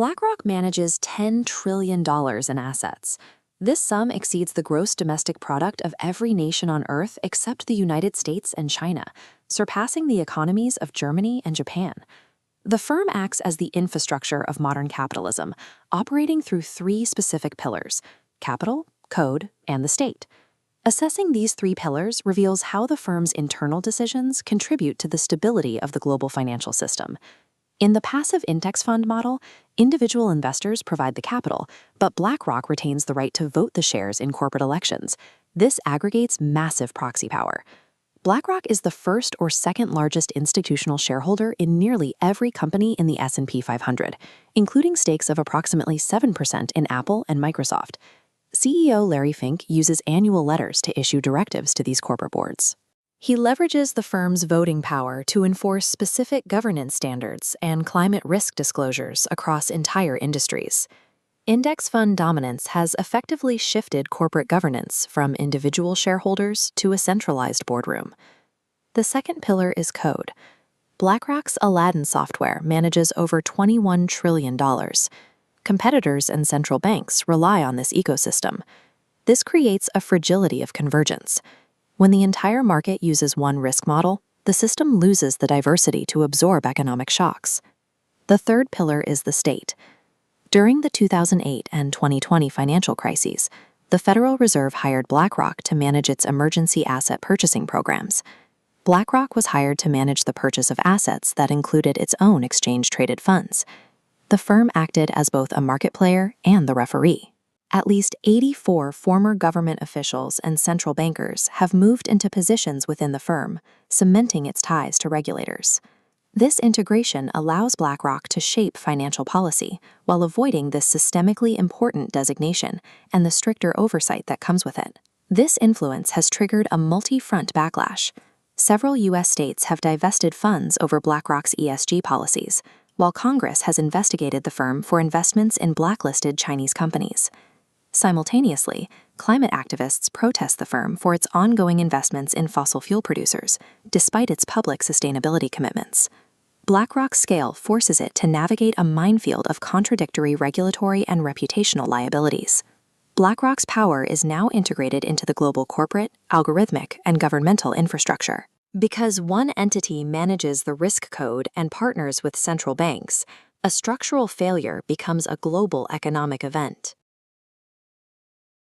BlackRock manages $10 trillion in assets. This sum exceeds the gross domestic product of every nation on Earth except the United States and China, surpassing the economies of Germany and Japan. The firm acts as the infrastructure of modern capitalism, operating through three specific pillars: capital, code, and the state. Assessing these three pillars reveals how the firm's internal decisions contribute to the stability of the global financial system. In the passive index fund model, individual investors provide the capital, but BlackRock retains the right to vote the shares in corporate elections. This aggregates massive proxy power. BlackRock is the first or second largest institutional shareholder in nearly every company in the S&P 500, including stakes of approximately 7% in Apple and Microsoft. CEO Larry Fink uses annual letters to issue directives to these corporate boards. He leverages the firm's voting power to enforce specific governance standards and climate risk disclosures across entire industries. Index fund dominance has effectively shifted corporate governance from individual shareholders to a centralized boardroom. The second pillar is code. BlackRock's Aladdin software manages over $21 trillion. Competitors and central banks rely on this ecosystem. This creates a fragility of convergence. When the entire market uses one risk model, the system loses the diversity to absorb economic shocks. The third pillar is the state. During the 2008 and 2020 financial crises, the Federal Reserve hired BlackRock to manage its emergency asset purchasing programs. BlackRock was hired to manage the purchase of assets that included its own exchange-traded funds. The firm acted as both a market player and the referee. At least 84 former government officials and central bankers have moved into positions within the firm, cementing its ties to regulators. This integration allows BlackRock to shape financial policy while avoiding this systemically important designation and the stricter oversight that comes with it. This influence has triggered a multi-front backlash. Several U.S. states have divested funds over BlackRock's ESG policies, while Congress has investigated the firm for investments in blacklisted Chinese companies. Simultaneously, climate activists protest the firm for its ongoing investments in fossil fuel producers, despite its public sustainability commitments. BlackRock's scale forces it to navigate a minefield of contradictory regulatory and reputational liabilities. BlackRock's power is now integrated into the global corporate, algorithmic, and governmental infrastructure. Because one entity manages the risk code and partners with central banks, a structural failure becomes a global economic event.